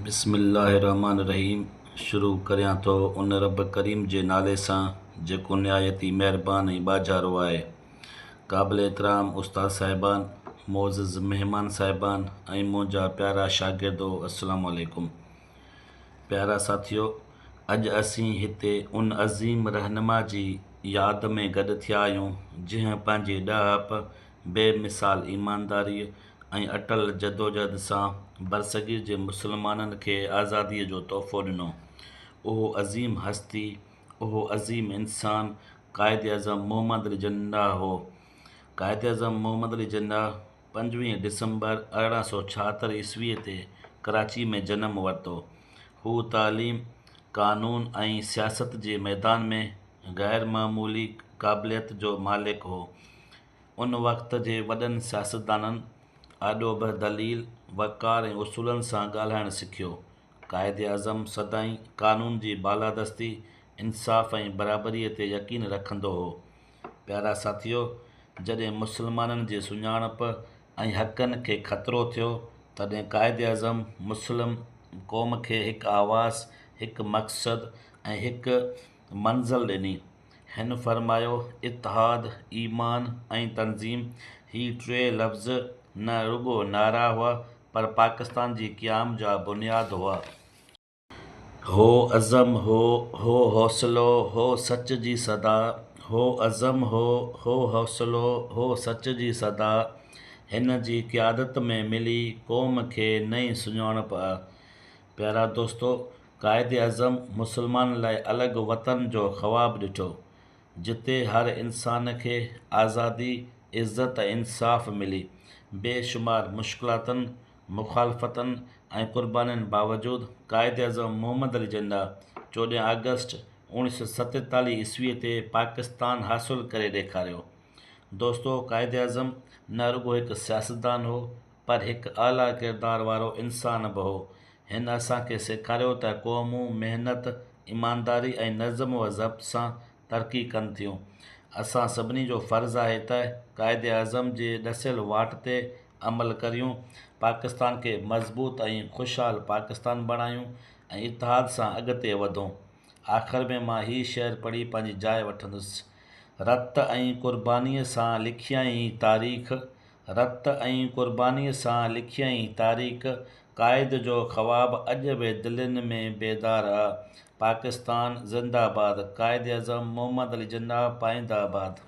बिस्मिल्लाहिर्रहमानिर्रहीम। शुरू करियां तो उन रब करीम जे नाले सां जेको निहायती महिरबान ऐं बाज़ारो आहे। क़ाबिल एहतराम उस्ताद साहिबान, मोअज़्ज़िज़ महिमान साहिबान ऐं मुंहिंजा प्यारा शागिर्दो, अस्सलामु अलैकुम। प्यारा साथियो, अॼु असीं हिते उन अज़ीम रहनुमा जी यादि में गॾु थिया आहियूं जंहिं पंहिंजे ॾहाप बेमिसाल ईमानदारी ऐं अटल जदोजहद सां बरसगीर जे मुसलमाननि खे आज़ादीअ जो तोहफ़ो ॾिनो। उहो अज़ीम हस्ती, उहो अज़ीम इंसान क़ाइद अज़म मोहम्मद अली जिन्ना हो। क़ाइद अज़म मोहम्मद अली जिन्ना 25 डिसंबर 1876 ईस्वीअ ते कराची में जनम वरितो। हू तालीम, क़ानून ऐं सियासत जे मैदान में ग़ैर मामूली क़ाबिलियत जो मालिक हो। उन वक़्त जे वॾनि सियासतदाननि आॾो बि दलील, वक़ार ऐं उसूलनि सां ॻाल्हाइणु सिखियो। क़ाइद अज़म सदाईं क़ानून जी बालादस्ती, इंसाफ़ ऐं बराबरीअ ते यकीन रखंदो हो। प्यारा साथियो, जॾहिं मुसलमाननि जी सुञाणप ऐं हक़नि खे ख़तरो थियो तॾहिं क़ाइद अज़म मुस्लिम क़ौम खे हिकु आवाज़, हिकु मक़सद ऐं हिकु मंज़िल ॾिनी। हिन फरमायो, इत्तिहाद, ईमान ऐं तंज़ीम ही टे लफ़्ज़ न रुॻो नारा हुआ पर पाकिस्तान जी क़याम जा बुनियाद हुआ। हो अज़म हो हौसलो, हो सच जी सदा, हो अज़म हो हौसलो, हो सच जी सदा। हिन जी क़यादत में मिली क़ौम खे नई सुञाणप। प्यारा दोस्तो, क़ाइद अज़म मुसलमान लाइ अलॻि वतन जो ख़्वाबु ॾिठो जिते हर इंसान खे आज़ादी, इज़त ऐं इंसाफ़ मिली। बेशुमार मुश्किलातुनि, मुख़ालफ़तुनि ऐं क़ुर्बानियुनि बावजूदु क़ाइद अज़म मोहम्मद अली जिन्ना 14 अगस्त 1947 ईस्वीअ ते पाकिस्तान हासिलु करे ॾेखारियो। दोस्तो, क़ाइद अज़म न रुॻो हिकु सियासतदान हो पर हिकु आला किरदार वारो इंसान बि हो। हिन असांखे सेखारियो त क़ौमूं महिनत, ईमानदारी ऐं नज़्म व ज़ब्त सां तरक़ी कनि थियूं। असां सभिनी जो फ़र्ज़ु आहे त क़ाइद अज़म जे ॾसियल वाट ते अमल करियूं, पाकिस्तान खे मज़बूत ऐं ख़ुशहाल पाकिस्तान बणायूं ऐं इतिहाद सां अॻिते वधूं। आख़िर में मां हीअ शेर पढ़ी पंहिंजी जाइ वठंदुसि। रत ऐं क़ुर्बानीअ सां लिखियईं तारीख़, रत ऐं क़ुर्बानीअ सां लिखियईं तारीख़, क़ाइद जो ख़्वाबु अॼु बि दिलनि में बेदार आ। पाकिस्तान ज़िंदाबाद। क़ाइद अज़म मोहम्मद अली जिन्ना पाइंदाबाद।